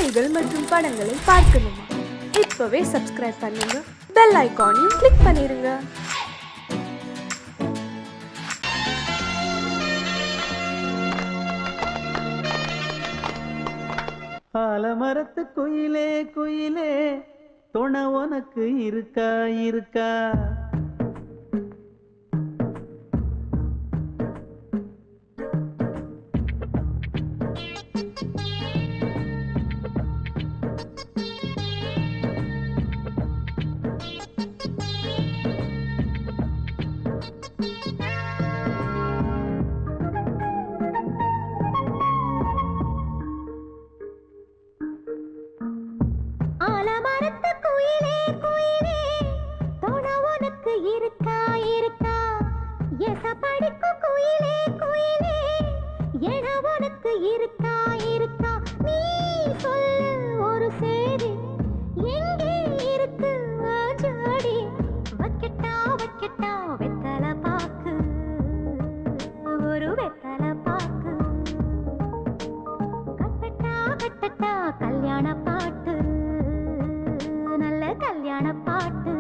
செய்திகள் மற்றும் படங்களை பார்க்கணுமா? இப்பவே சப்ஸ்கிரைப் பண்ணுங்க, பெல் ஐகானையும் கிளிக் பண்ணிருங்க. ஆலமரத்து குயிலே குயிலே துணை உனக்கு இருக்கா இருக்கா? ஆலமரத்து குயிலே குயிலே துணை உனக்கு இருக்கா இருக்கா? எசப்படிக்கும் குயிலே குயிலே என உனக்கு இருக்கா இருக்கா? நீ சொல்லு ஒரு சேதி, எங்கே இருக்கு ஜோடி? வைக்கட்டா வைக்கட்டா வெத்தலை பாக்கு, ஒரு வெத்தலை பாக்கு. கட்டட்டா கட்டட்டா கல்யாண பாட்டு, நல்ல கல்யாண பாட்டு.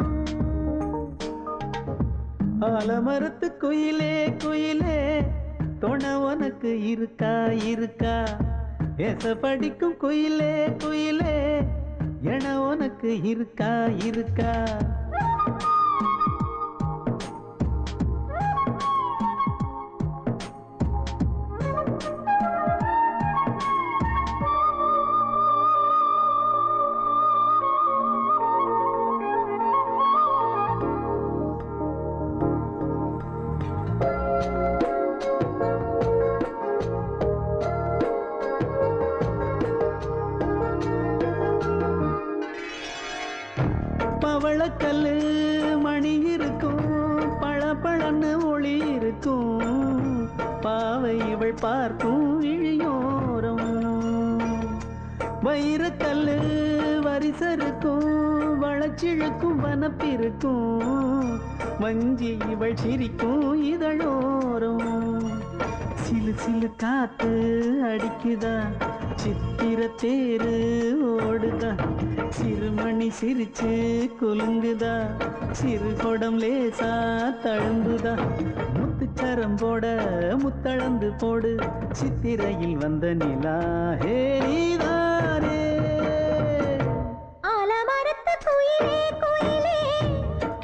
ஆலமரத்து குயிலே குயிலே துணை உனக்கு இருக்கா இருக்கா? ஏச படிக்கும் குயிலே குயிலே என உனக்கு இருக்கா இருக்கா? பவளக்கல்லு மணி இருக்கும், பளபளன்னு ஒளி இருக்கும், பாவை இவள் பார்க்கும் இழியோரம். வைரக்கல்லு வரிசருக்கும், வளச்சிழுக்கும் வனப்பிருக்கும், வஞ்சி இவள் சிரிக்கும் இதழோரம். சிலு சிலு காத்து அடிக்குதா, சித்திர தேரு ஓடுதா, சிறுமணி சிரிச்சு குலுங்குதா, சிறு கொடம் லேசா தழும்புதா, முத்துச்சரம் போட முத்தளந்து போடு, சித்திரையில் வந்த நிலா ஹே நீதானே. ஆலமரத்து குயிலே குயிலே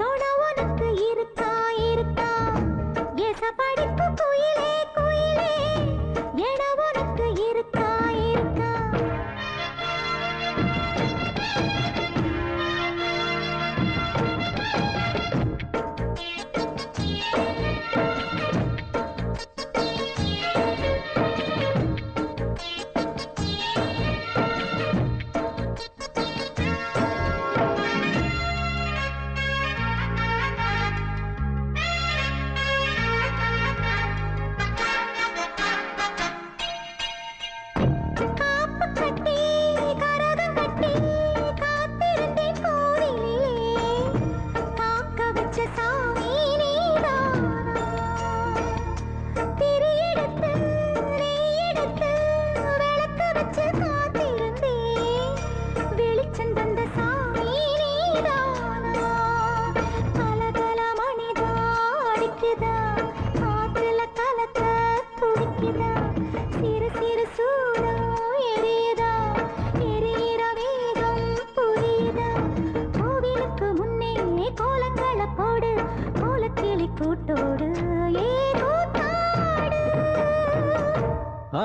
துணை உனக்கு இருக்கா இருக்கா? எசப்படிக்கும் குயிலே குயிலே என உனக்கு இருக்கா இருக்கா? காப்பு கட்டி கரகம் கட்டி காத்திருந்தேன் கோவிலிலே, காக்க வச்ச சாமி நீதானா? திரி எடுத்து நெய் எடுத்து விளக்கு வச்சு காத்திருந்தேன், வெளிச்சம் தந்த சாமி நீதானா? கலகல மணிதா அடிக்குதா, காத்துல கலக்க துடிக்குதா, சிறு சிறு சூடம் எரியுதா, எரியிற வேகம் புரியுதா? கோவிலுக்கு முன்னே கோலங்களை போடு, கோலக்கிளி கூட்டோடு ஏ கூத்தாடு.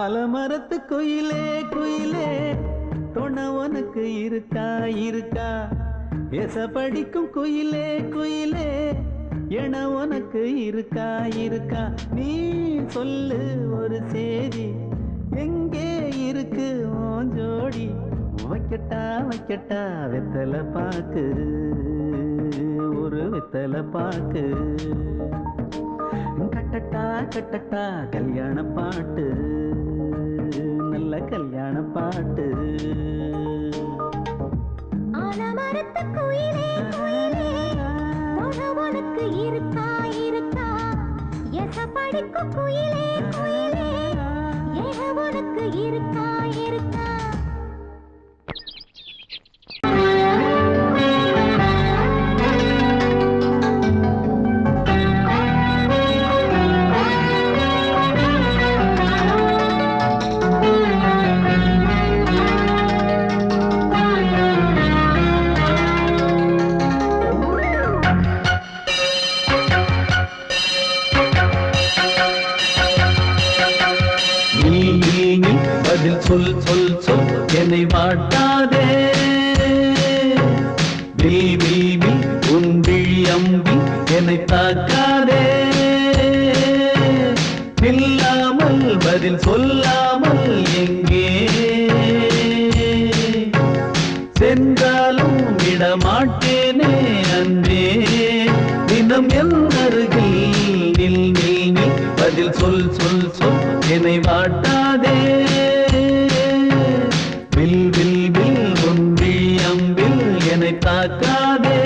ஆலமரத்து குயிலே குயிலே துணை உனக்கு இருக்கா இருக்கா? ஏச படிக்கும் குயிலே குயிலே என உனக்கு இருக்கா இருக்கா? நீ சொல்லு ஒரு சேதி, எங்கே இருக்கு உன் ஜோடி? வைக்கட்டா வைக்கட்டா வெத்தலை பாக்கு, ஒரு வெத்தலை பாக்கு. கட்டட்டா கட்டட்டா கல்யாண பாட்டு, நல்ல கல்யாண பாட்டு. ஆலமரத்து குயிலே குயிலே துணை உனக்கு இருக்கா இருக்கா? எசப்படிக்கும் குயிலே குயிலே என உனக்கு இருக்கா இருக்கா? என்னை வாட்டாதே வில் வில் வில் உன் விழி அம்பி என்னை தாக்காதே இல்லாமல் பதில் சொல்லாமல் எங்கே சென்றாலும் விடமாட்டேனே அன்பே தினம் என் அருகில் நில் நில் நில் பதில் சொல் சொல் சொல் என்னை வாட்டாதே வில் வில் வில் உன் விழி அம்பில் என்னை தாக்காதே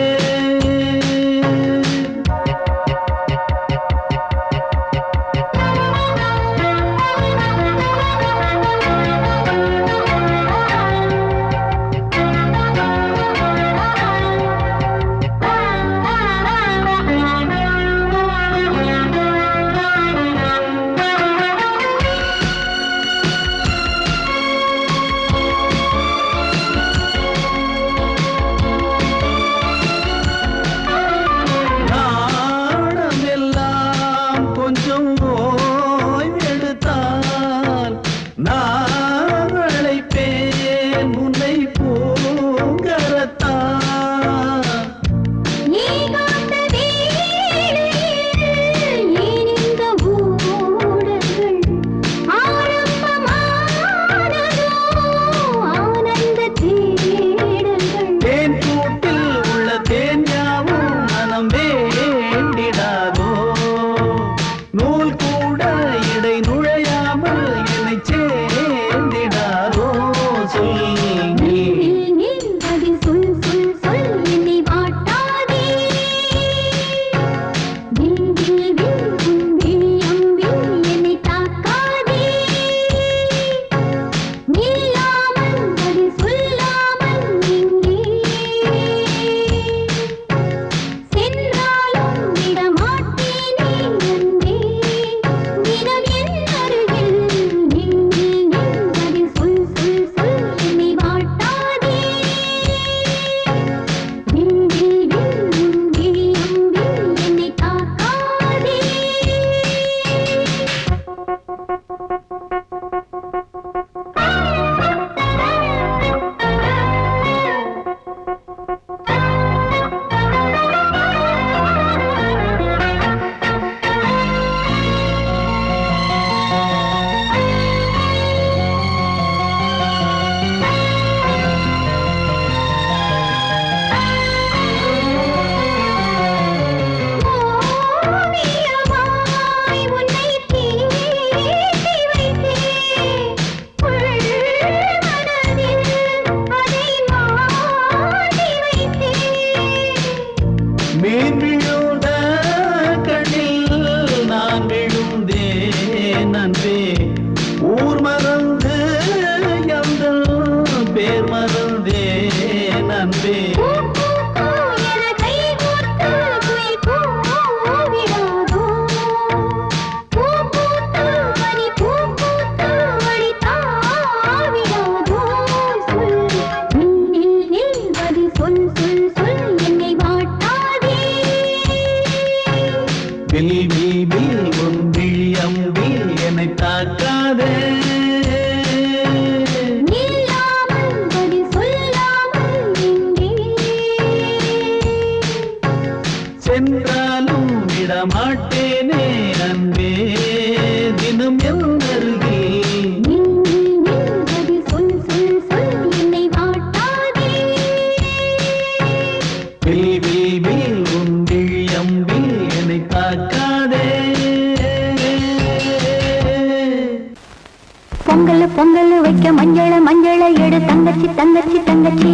பொங்கல் வைக்க மஞ்சள மஞ்சள எடு தங்கச்சி தங்கச்சி தங்கச்சி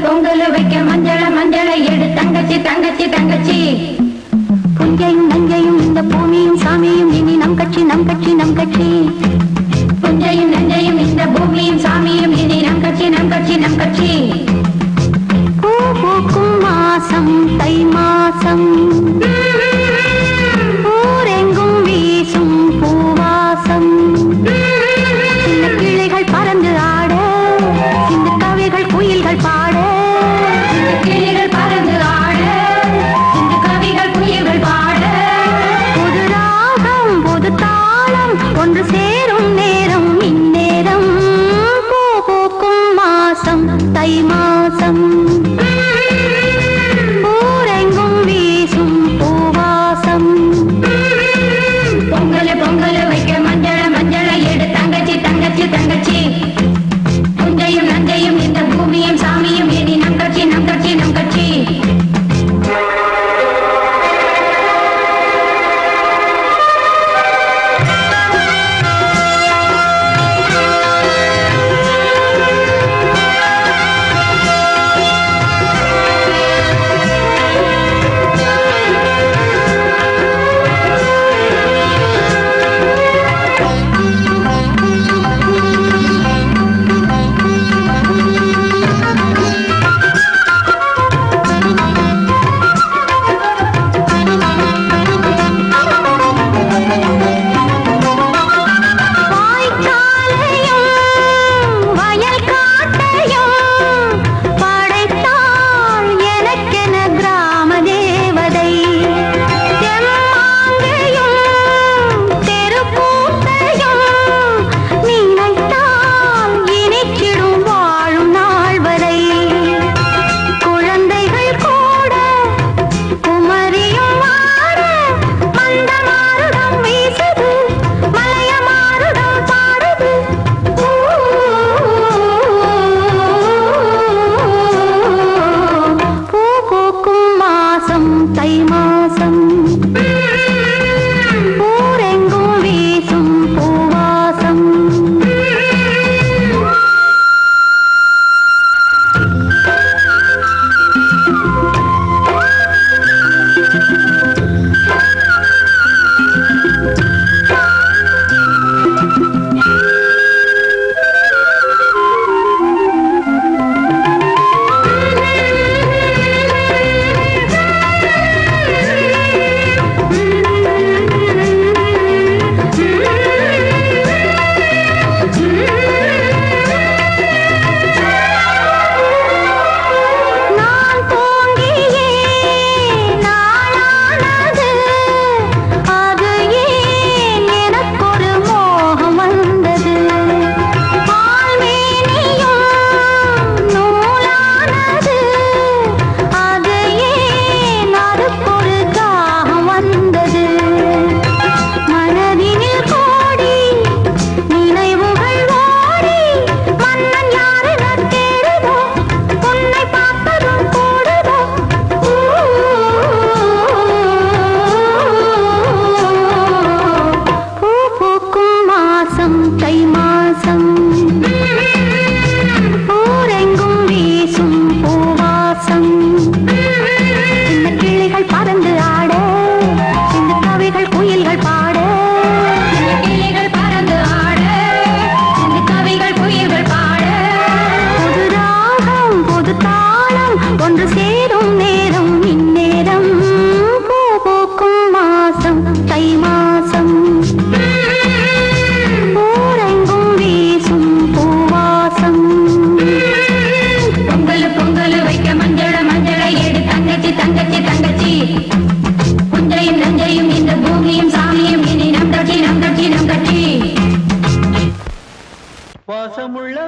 பொங்கல் வைக்க மஞ்சள மஞ்சள எடு தங்கச்சி தங்கச்சி தங்கச்சி புஞ்சையும் நஞ்சையும் இந்த பூமியும் சாமியும் இனி நம் கட்சி நம் கட்சி நம் கட்சி புஞ்சையும் நஞ்சையும் இந்த பூமியும் சாமியும் இனி நம் கட்சி நம் கட்சி நம் கட்சி பூ பூக்கும் மாசம் தை மாசம் ஊரெங்கும் வீசும் பூவாசம் சின்ன கிளைகள் பறந்து ஆட சின்ன கவிகள் குயில்கள் பாட கிளைகள் பறந்து ஆட சின்ன கவிகள் குயில்கள் பாட புது ராகம் புது தாளம் ஒன்று சேரும் நேரம் இந்நேரம் பூ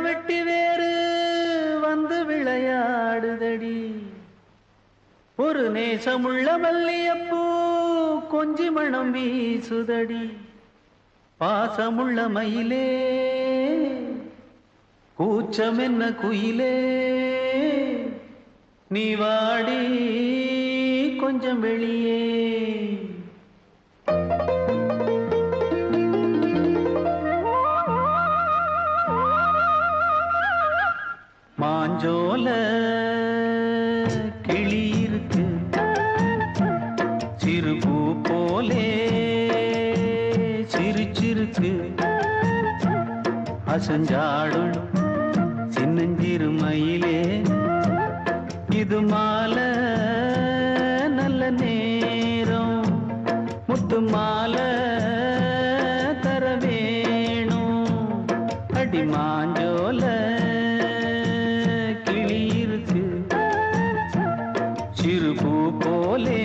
வெட்டி வேறு வந்து விளையாடுதடி ஒரு நேசமுள்ள மல்லியப்பூ கொஞ்சி மணம் வீசுதடி பாசமுள்ள மயிலே கூச்சம் என்ன குயிலே நீ வாடி கொஞ்சம் வெளியே மாஞ்சோல கிளி இருக்கு சிறுபூ போலே சிரிச்சிருக்கு அசஞ்சாடும் சின்னஞ்சிறு மயிலே இது மாலை நல்ல நேரம் முத்து மாலை தர வேணும் அடி மாஞ்சோல கிளி இருக்கு சிறுபூ போலே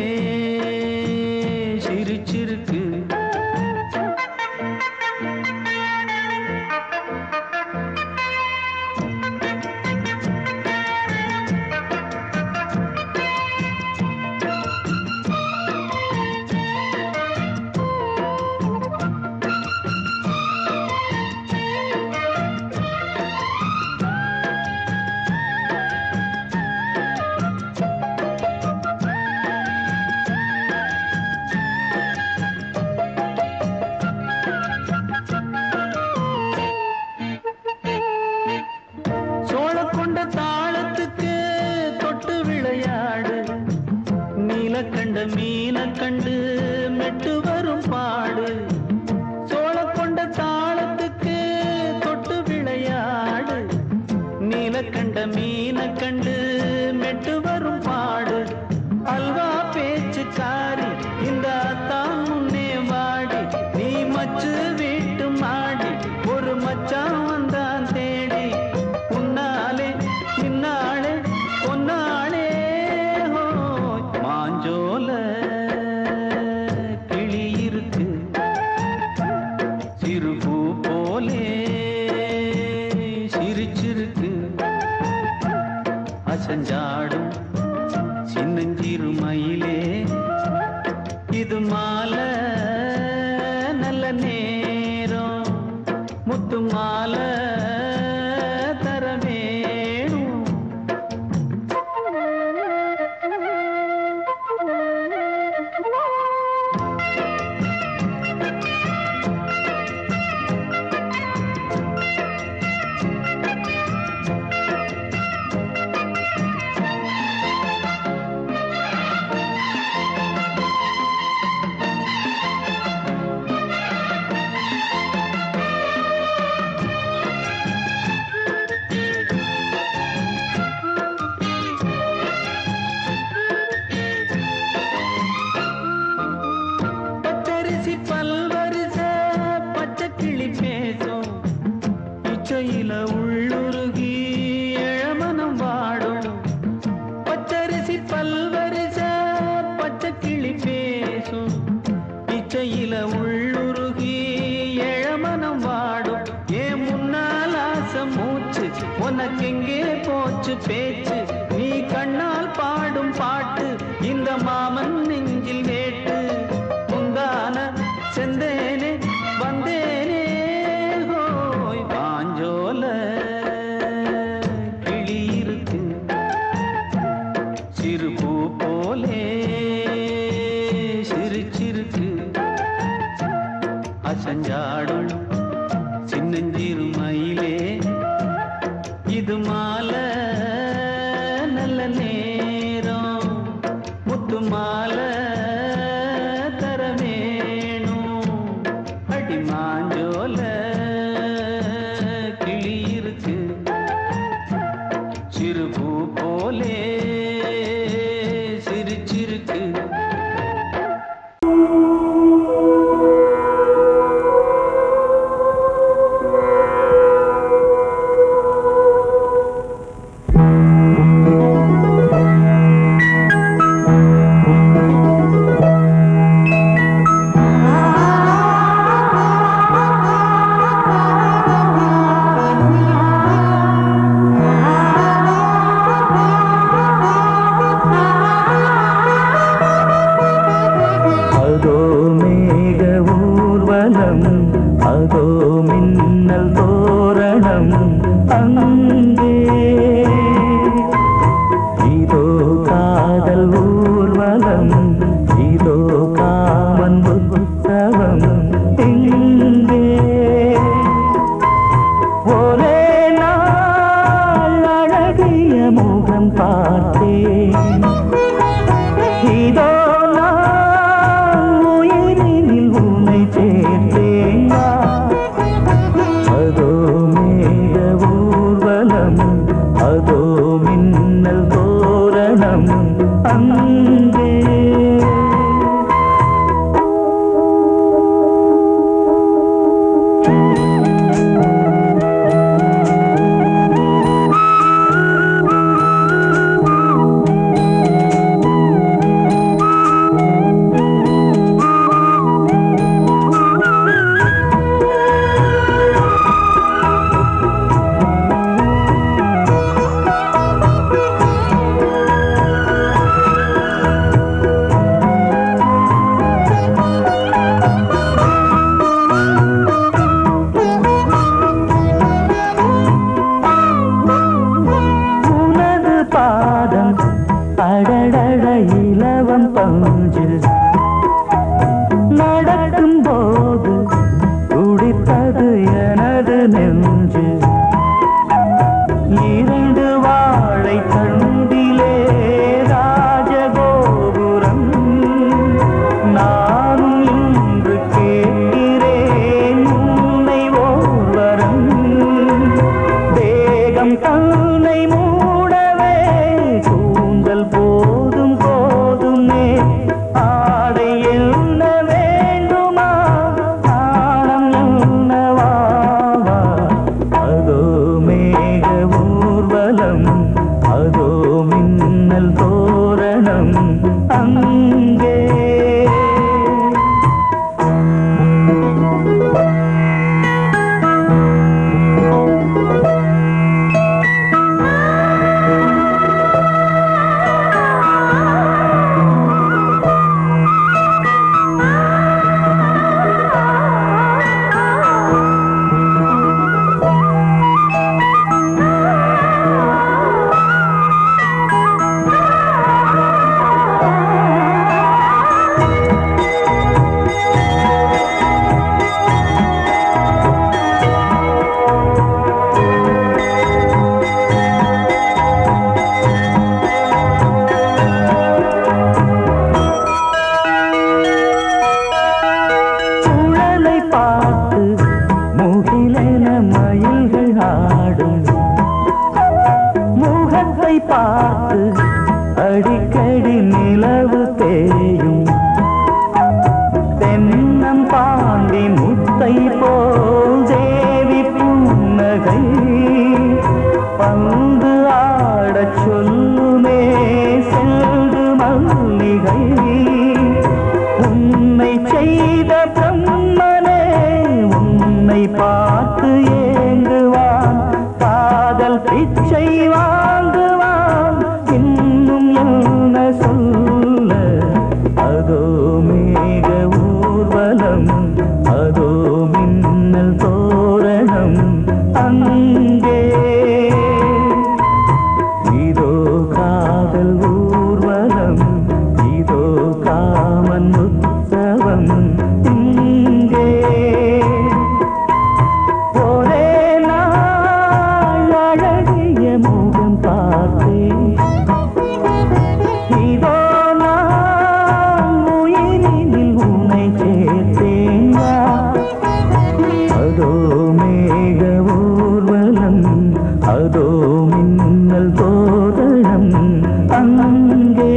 சிரிச்சிருக்கு சோழக்கொண்ட தாளத்துக்கு தொட்டு விளையாடு நீலக்கண்ட மீன கண்டு மெட்டு வரும் பாடு சோழக்கொண்ட தாளத்துக்கு தொட்டு விளையாடு நீலக்கண்ட மீன கண்டு மெட்டு வரும் பாடு அல்வா பேச்சுக்காரி இந்த தான் முன்னே வாடி நீ மச்சு வீட்டு மாடி ஒரு மச்சான் வந்தான் தேடி உன்னாலே நின்னாளே பொன்னாளே மாஞ்சோல கிளி இருக்கு சிறுபூ போலே சிரிச்சிருக்கு அசஞ்சாடும் சின்னஞ்சிறு மயிலே இது மாலை நல்ல நேரம் முத்து மாலை தர வேணும் பச்சரிசி பல்வரிச பச்சை கிளி பேசும் இச்சையில உள்ளுருகி இளமனம் வாடும் பச்சரிசி பல்வரிச பச்சை கிளி பேசும் இச்சையில உள்ளுருகி இளமனம் வாடும் ஏன் முன்னால் ஆசை மூச்சு உனக்கெங்கே போச்சு பேச்சு நீ கண்ணால் பாடும் பாட்டு இந்த மாமன் நெஞ்சில் வேட்டு முந்தான செந்தேனே வந்தேனே ஹோய் பாஞ்சோல கிளி இருக்கு சிறுபூ போலே சிரிச்சிருக்கு அசஞ்சாடும் சின்னஞ்சிறு மயிலே இது மாலை நல்ல நேரம் முத்து மாலை தர வேணும் அடி மாஞ்சோல கிளி இருக்கு சிறுபூ போலே சிரிச்சிருக்கு முகம் பார்த்தேன். இதோ நான் உயிரினில் உன்னை சேர்த்தேன். அதோ மேக ஊர்வலம், அதோ மின்னல் தோரணம் அங்கே. அடடட இலவம் பஞ்சு நடக்கும் போது துடித்தது எனது நெஞ்சு. இரண்டு வாழை தண்டிலே ராஜகோபுரம். நானும் இன்று கேட்கிறேன் உன்னை ஓர்வரம். தேகம் தன்னை மூடவே கூந்தல் போதும் போதுமே. ஆடை என்ன வேண்டுமா, நாணம் என்னவா? அதோ மேக ஊர்வலம், அதோ மின்னல் தோரணம் அங்கே. பார்த்து அடிக்கடி நிலவு தேயும். தென்னம் பாண்டி முத்தை போல் தேவி புன்னகை. பந்து ஆடச் சொல்லுமே செல்து மல்லிகை. உன்னை செய்த பிரம்மனே உன்னை பார்த்து ஏங்குவான். காதல் பிச்சை வாங்குவான். இன்னும் என்ன சொல்ல? அதோ மேக ஊர்வலம், அதோ மின்னல் தோரணம் அங்கே. இதோ காதல் ஊர்வலம், இதோ காமன் உற்சவம் இங்கே. ஒரே நாள் அழகிய முகம் பார்த்தேன். இதோ நான் உயிரினில் உன்னை சேர்த்தேன். அதோ மேக ஊர்வலம், அதோ மின்னல் தோரணம் அங்கே.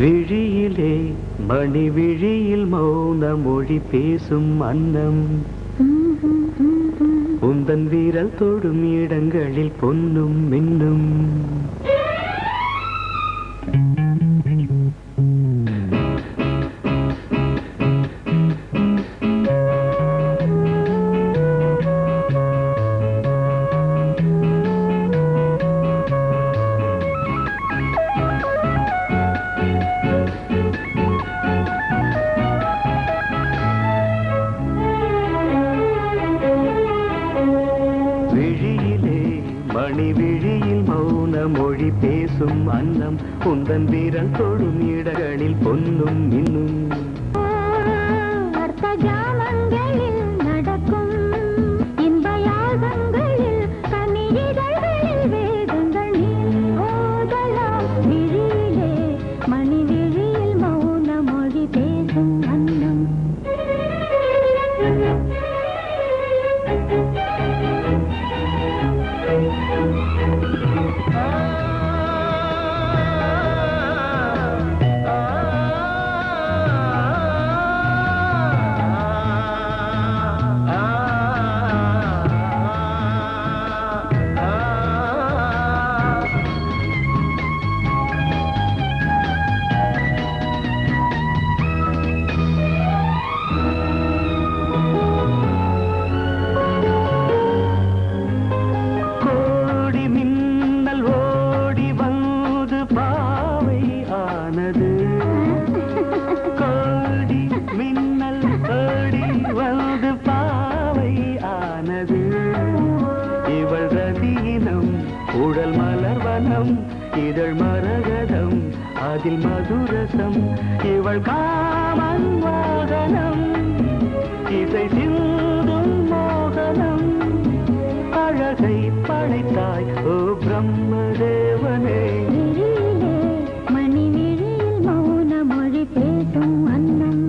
விழியிலே மணி விழியில் மௌன மொழி பேசும் அன்னம். உந்தன் வீரல் தொடும் இடங்களில் பொன்னும் மின்னும். பேசும் அன்னம் உந்தன் வீரல் தொடும் இடங்களில் பொன்னும் இன்னும் அர்த்த ஜாமங்களில் நடக்கும் இன்ப யாகங்களில் கனியிதழ்களில் வேதங்கள் நீ ஓதலாம் விழியிலே மணி விழியில் மௌன மொழி பேசும் அன்னம் உடல் மலர்வனம் இதழ் மரகதம் அதில் மதுரசம் இவள் காமன் வாகனம் இசை சிந்தும் மோகனம் அழகை படைத்தாய் ஓ பிரம்மதேவனே மணி விழியில் மௌன மொழி பேசும் அன்னம்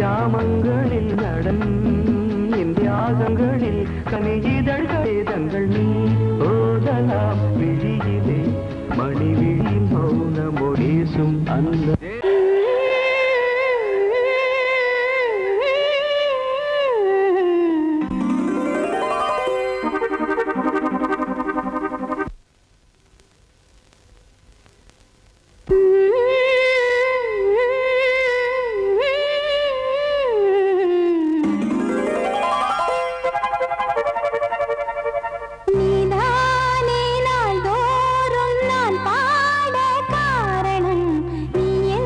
ஜாமங்களில் நடன் இந்தியாகங்களில் கனியிதழ்கள் நீ ஓதலாம் விழியிலே மணி விழி மௌன மொழிசும் அந்த நீ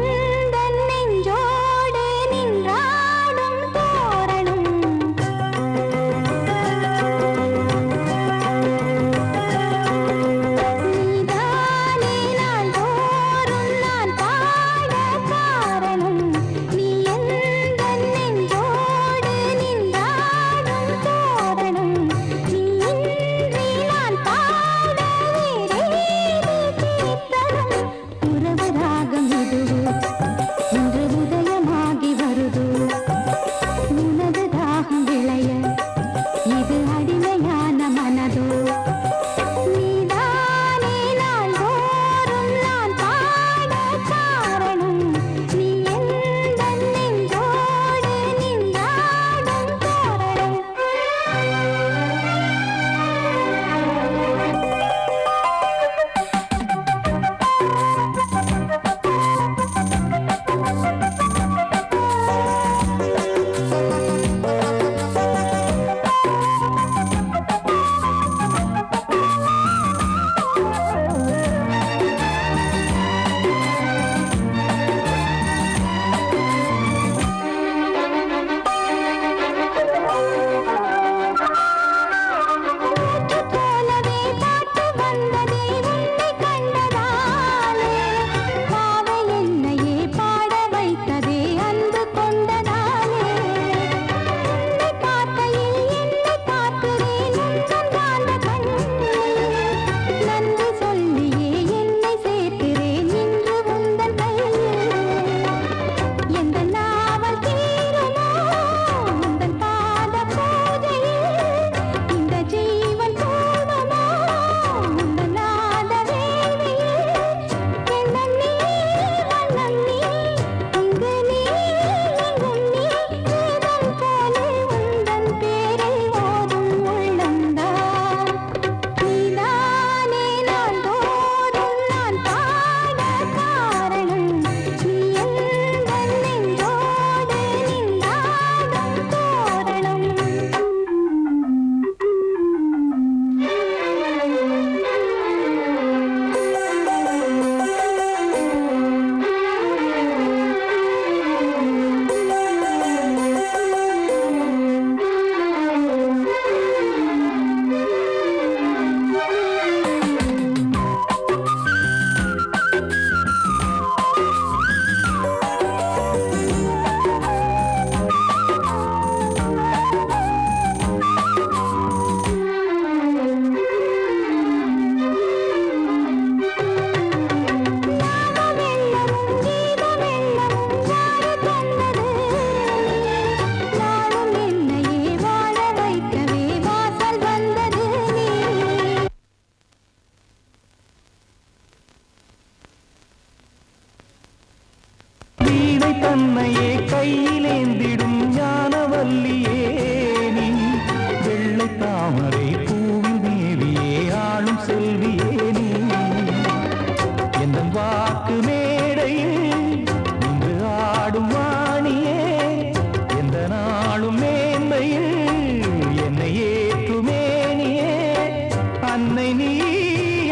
அன்னை நீ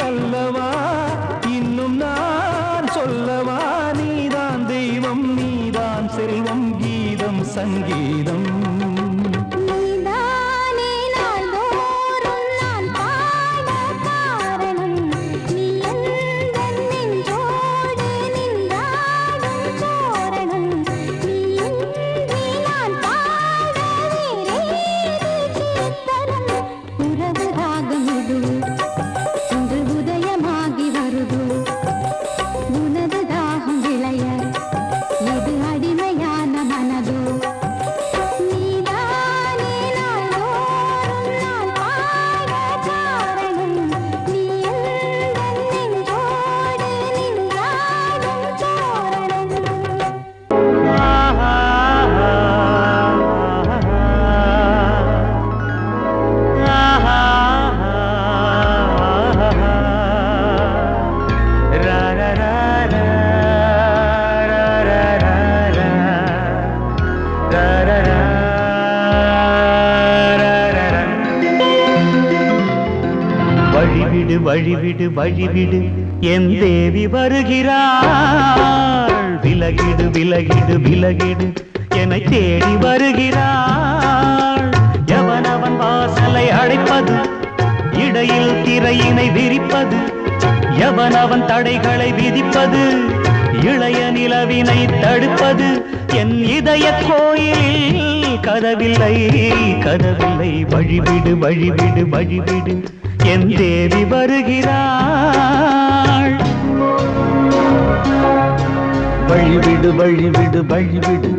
அல்லவா, இன்னும் நான் சொல்லவா, நீதான் தெய்வம் நீதான் செல்வம் கீதம் சங்கீதம். வழிவிடு வழிவிடு வழிவிடு என் தேவி வருகிறாள். விலகிடு விலகிடு விலகிடு என்னை தேடி வருகிறாள். எவனவன் வாசலை அடைப்பது, இடையில் திரையினை விரிப்பது, எவனவன் தடைகளை விதிப்பது, இளைய நிலவினை தடுப்பது, என் இதய கோயிலில் கதவில்லை கதவில்லை. வழிவிடு வழிவிடு வழிவிடு என் தேவி வருகிறாள். வழிவிடு வழிவிடு வழிவிடு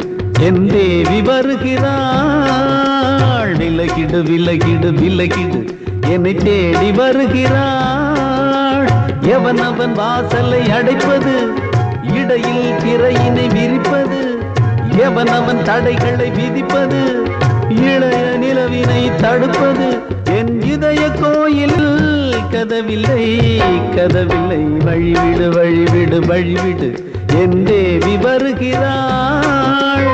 என் தேவி வருகிறாள். விலகிடு விலகிடு விலகிடு என்னை தேடி வருகிறாள். எவனவன் வாசலை அடைப்பது, இடையில் திரையினை விரிப்பது, எவனவன் தடைகளை விதிப்பது, இளைய நிலவினை தடுப்பது, என் இதய கோயில் கதவில்லை கதவில்லை. வழிவிடு வழிவிடு வழிவிடு என் தேவி வருகிறாள்.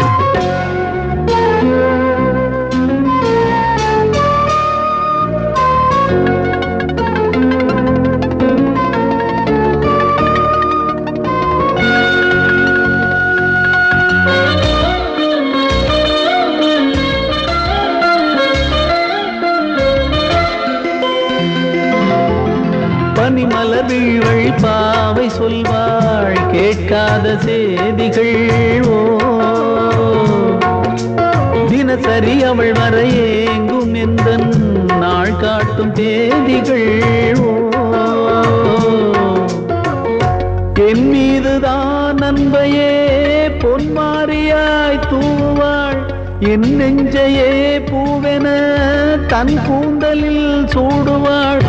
பனிமலர் வீழ்வழி பாவை சொல்வாள் கேட்காத செய்திகள். ஓ தினசரி அவள் வர ஏங்கும் எந்த நாள் காட்டும் தேதிகள். ஓ என் மீதுதான் அன்பையே பொன்மாரியாய் தூவாள். என் நெஞ்சையே பூவென தன் கூந்தலில் சூடுவாள்.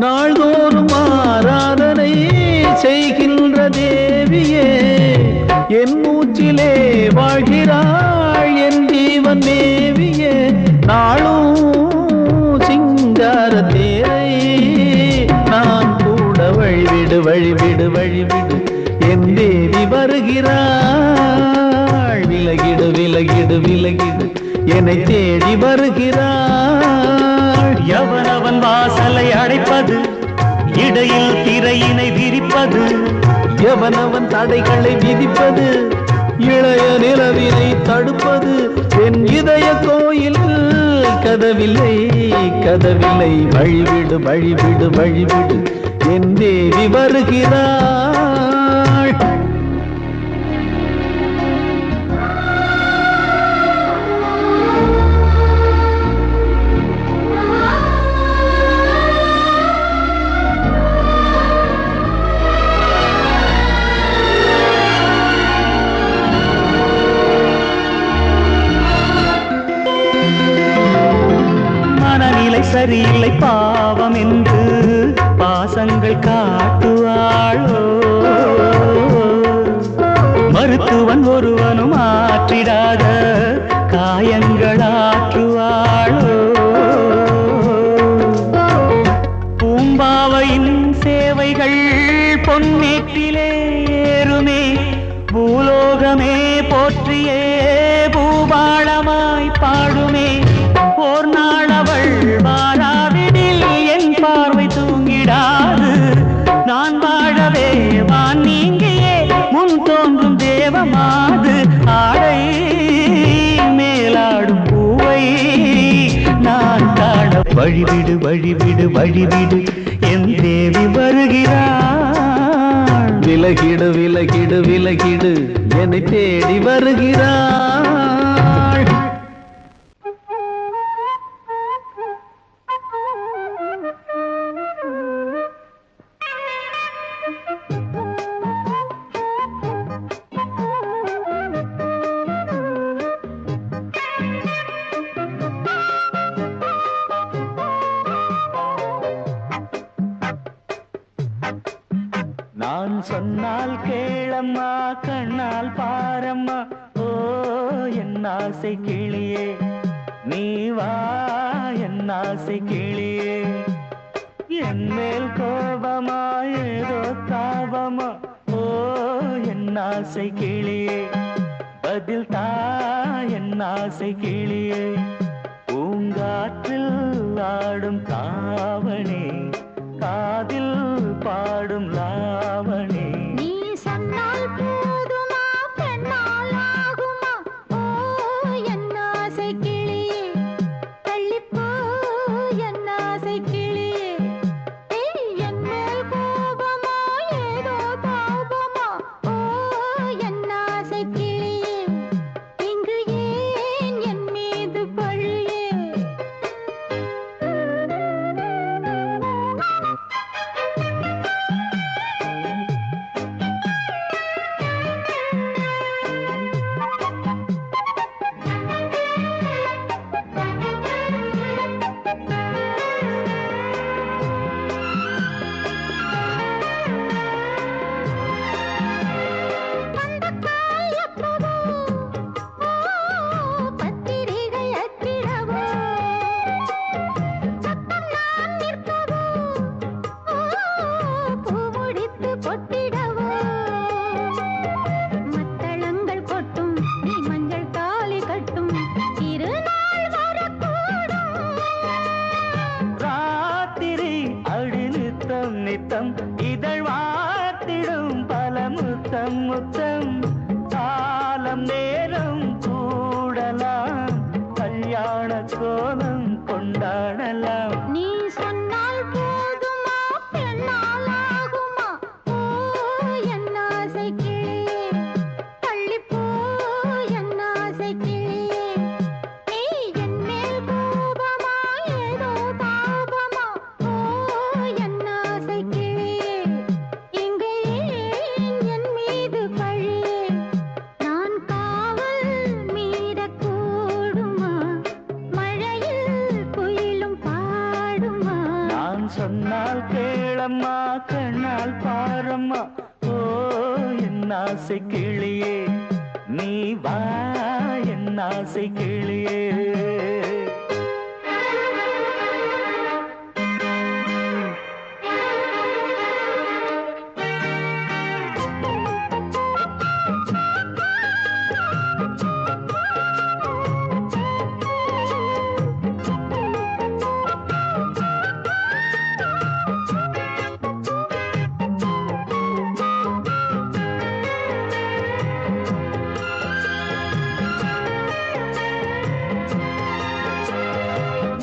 நாள்தோறும் ஆராதனை செய்கின்ற தேவியே, என் மூச்சிலே வாழ்கிறாள் என் ஜீவன் தேவியே. நாளும் சிங்கார தேரை நான் கூட வழிவிடு வழிவிடு வழிவிடு என் தேவி வருகிறாள். விலகிடு விலகிடு விலகிடு என்னை தேடி வருகிறாள். எவனவன் வாசலை அடைப்பது, இடையில் திரையினை விரிப்பது, எவனவன் தடைகளை விதிப்பது, இளைய நிலவினை தடுப்பது, என் இதய கோயில் கதவில்லை கதவில்லை. வழிவிடு வழிவிடு வழிவிடு என் தேவி வருகிறாள். சரியில்லை பாவம் என்று பாசங்கள் காட்டுவாளோ. மருத்துவன் ஒருவனும் ஆற்றிடாத காயங்களாற்றுவாளோ. பூம்பாவையின் சேவைகள் பொன்னேற்றிலே ஏறுமே, பூலோகமே போற்றியே பூபாளமாய் பாடுமே. ஓர் நாள் அவள் வாராவிடில் என் பார்வை தூங்க வழிவிடு வழிவிடு வழிவிடு என் தேவி வருகிறாள். விலகிடு விலகிடு விலகிடு என்னை தேடி வருகிறாள். நான் சொன்னால் கேளம்மா கண்ணால் பாரம்மா ஓ என் ஆசை கிளியே நீ வா என் ஆசை கிளியே என் மேல் கோபமா ஏதோ தாபமா ஓ என் ஆசை கிளியே பதில் தா என் ஆசை கிளியே பூங்காற்றில் ஆடும் தாவணி காதில் பாடும் லாவணி நீ சொன்னால் போதுமா பெண்ணால் ஆகுமா ஓ என் ஆசை கிளியே தள்ளிப்போ என் ஆசை கிளியே என் மேல் கோபமா ஏதோ தாபமா ஓ என் ஆசை கிளியே இங்கு ஏன் என் மீது பழியே நித்தம் இதழ் வார்த்திடும் பல முத்தம் முத்தம் காலம் நேரம் கூடலாம் கல்யாண கோலம் கொண்டாடலாம் நீ சொன்னால் போதுமா பெண்ணால் ஆகுமா ஓ என் ஆசை கிளியே தள்ளிப்போ என் ஆசை கிளியே நீ என் மேல் கோபமா ஏதோ தாபமா ஓ என் ஆசை கிளியே இங்கு ஏன் என் மீது பழியே நான் காவல் மீறக்கூடுமா மழையில் குயிலும் பாடுமா நான் சொன்னால் கேளம்மா கண்ணால் பாரம்மா ஓ என் ஆசை கிளியே நீ வா என் ஆசை கிளியே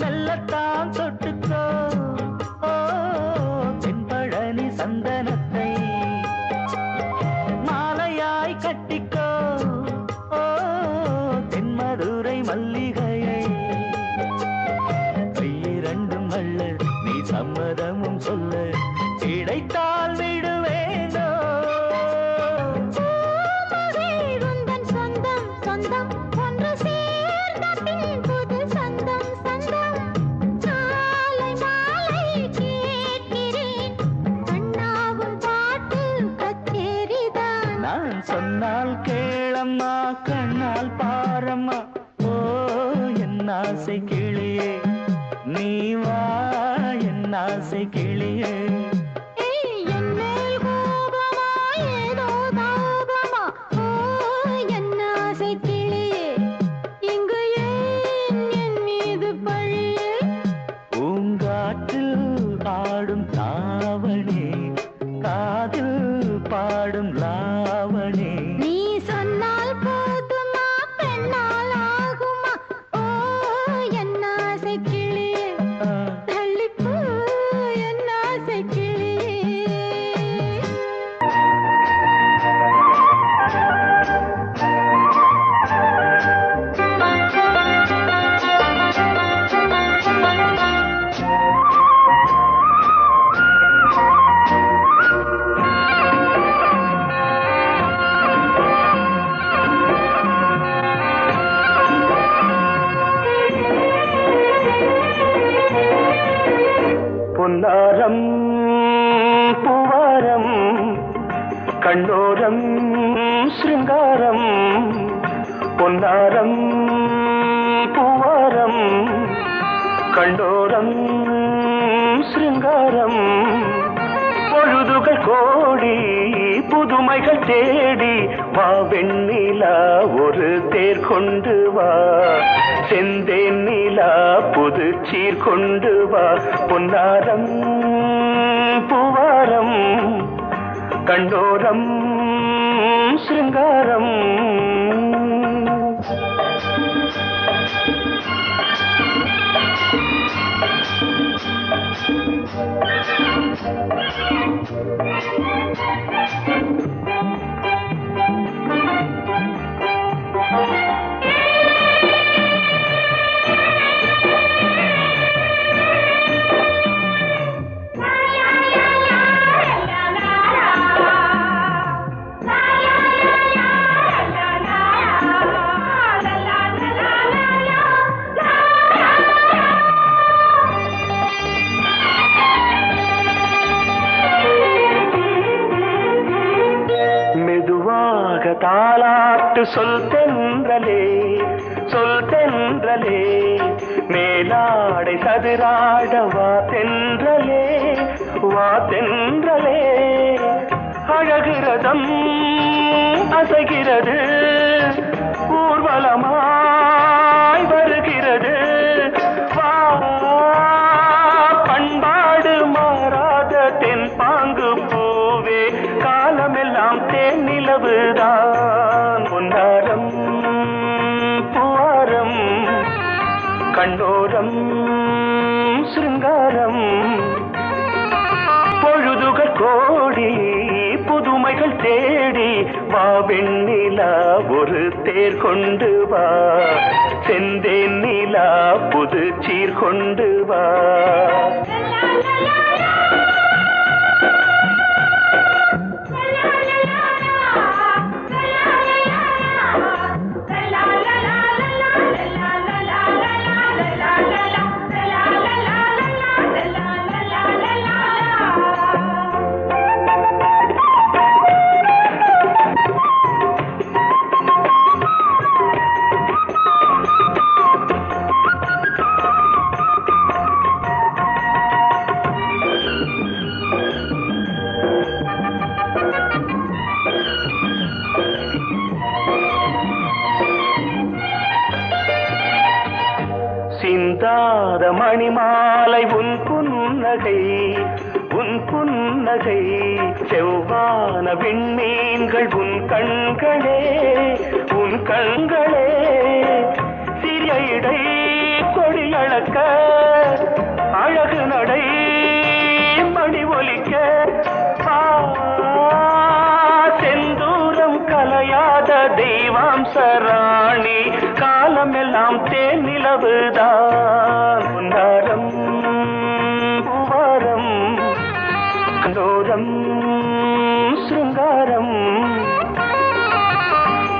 மெல்லத்தான் தொட்டுக்கோ ஓ தென்பழனி சந்தனத்தை மாலையாய் கட்டிக்கோ ஓ தென்மதுரை மல்லிகையை கையிரண்டும் அல்ல நீ சம்மதமும் சொல்ல கிடைத்தால் விடுவேனோ உந்தன் சொந்தம் சொந்தம் ஒன்று சேர்ந்த பின் புது சொந்தம் சொந்தம் மாலை மாலை கேட்கிறேன் கண்ணாவும் பாட்டு கச்சேரிதான் நான் சொன்னால் கேளம்மா கண்ணால் பாரம்மா ஓ என் ஆசை கிளியே நீ வா என் ஆசை கிளியே என் மேல் கோபமா ஏதோ தாபமா ஓ என் ஆசை கிளியே இங்கு ஏன் என் மீது பழியே பூங்காற்றில் ஆடும் தாவணி காதில் பாடும் லாவணி நீ சொன்னால் போதுமா பெண்ணால் ஆகுமா ஓ என் ஆசை கிளியே பூவாரம் கண்ணோரம் சிருங்காரம் பொன்னாரம் பூவாரம் கண்டோரம் சிருங்காரம் பொழுதுகள் கோடி புதுமைகள் தேடி வா வெண்ணிலா ஒரு தேர் கொண்டு வா செந்தேன் நிலா புது சீர் கொண்டு வா பொன்னாரம் பூவாரம் கண்டோரம் சிருங்காரம் தாலாட்டு சொல் தென்றலே மேலாடை சதுராட வா தென்றலே அழகிறதம் அசைகிறது ஊர்வலமாய் வருகிறது வா பண்பாடு மாறாத தென் பாங்கு பூவே காலமெல்லாம் தேன் நிலவுதான் பொன்னாரம் பூவாரம் கண்ணோரம் சிருங்காரம் பொழுதுகள் கோடி புதுமைகள் தேடி வா வெண்ணிலா ஒரு தேர் கொண்டு வா செந்தேன் நிலா புது சீர் கொண்டு வா சிந்தாத மணிமாலை உன் புன்னகை செவ்வான விண்மீன்கள் உன் கண்களே சிறிய இடை கொடியளக்க அழகு நடை மணி ஒலிக்க செந்தூரம் கலையாத தெய்வாம்சராணி காலமெல்லாம் தேன் நிலவுதான் பொன்னாரம் பூவாரம் கண்டோரம் சிருங்காரம்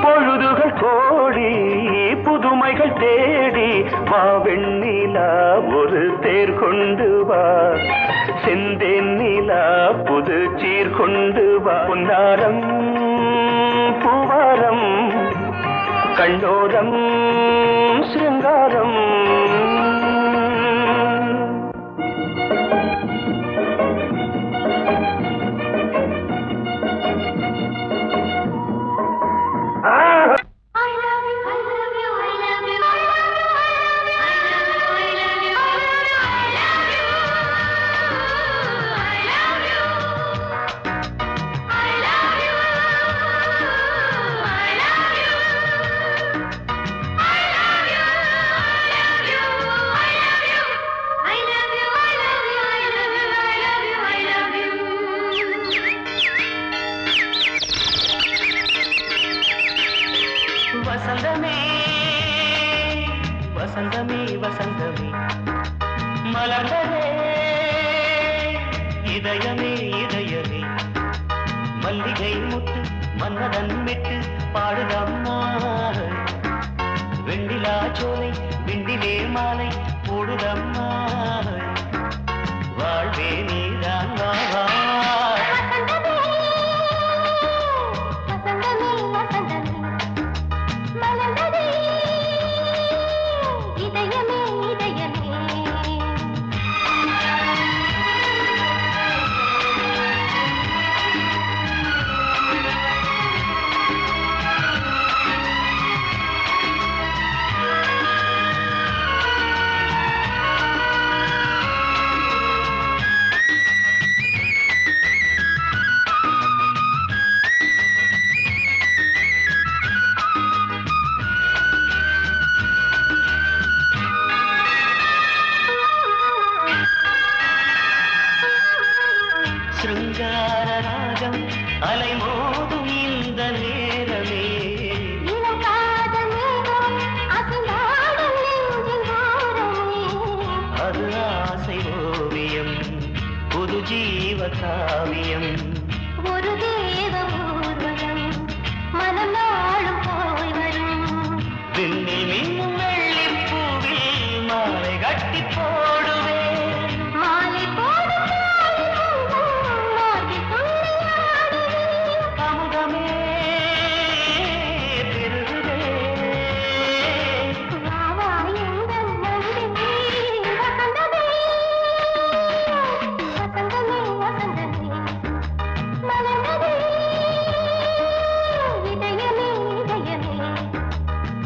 பொழுதுகள் கோடி புதுமைகள் தேடி வா வெண்ணிலா ஒரு தேர் கொண்டு வா செந்தேன் நிலா புது சீர் கொண்டு வா பொன்னாரம் பூவாரம் கண்டோரம் சிருங்காரம் வசந்தமே மலர்ந்ததே இதயமே மல்லிகை முத்து மன்னதன் மெட்டு பாடுதம்மா வெண்ணிலா சோலை விண்டிலே மாலை போடுதம்மா வாழ்வே நீரா சிருங்கார ராகம் அலைமோதும் இந்த நேரமே அது ஆசை ஓவியம் புது ஜீவ காவியம் ஒரு தேவ ஊர்வலம் மனம் நாளும் போய் வரும் விண்ணில் மின்னும் வெள்ளி பூவில் மாலை கட்டி போடுவேன் மாலை போடும் அமுதமே பெருகுதே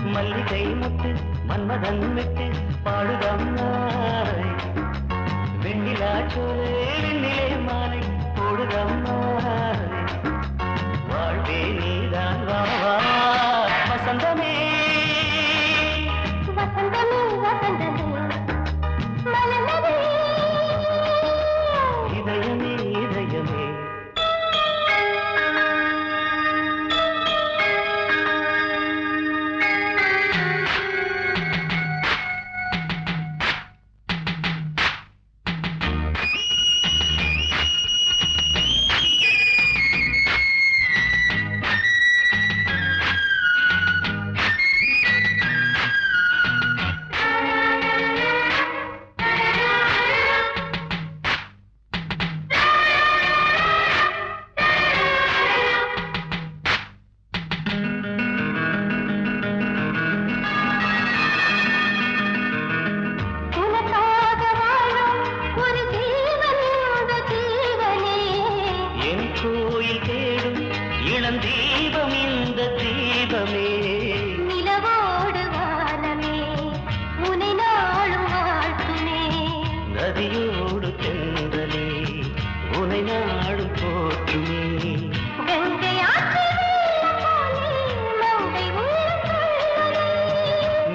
மல்லிகை முத்து மன்மதன் விட்டு பாடுதம் நாய் வெண்ணிலா சோலை வெண்ணிலே மாலை போடுதம் நாய் வாழ்வே நீதான் வா வா வசந்தமே வசந்தமே வசந்தமே மலர்ந்ததே இதயமே இதயமே கோயில் தேடும் இளம் தீபம் இந்த தீபமே நிலவோடு வானமே உனை நாளும் வாழ்த்துமே நதியோடு தென்றலே உனை நாடு போற்றுமே கங்கை ஆற்றில் மங்கை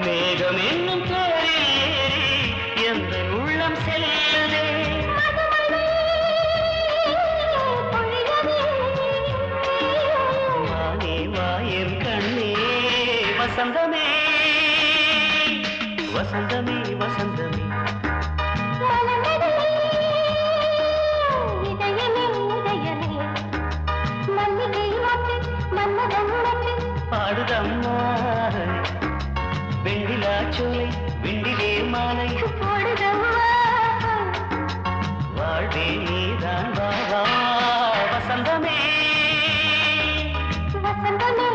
மேகம் என்னும் தேரில் ஏறி எந்த உள்ளம் செல்லுதே வானே வாயன் கண்ணே வசந்தமே வசந்தமே வசந்தமே இதயமே இதயமே மல்லிகை மட்டு மன்மதன் மட்டு பாடுதம்மா வெண்ணிலா சோலை வெண்ணிலே மாலை போடுதம்மா வாழ்வே நீதான் வா வா வசந்தமே வசந்தமே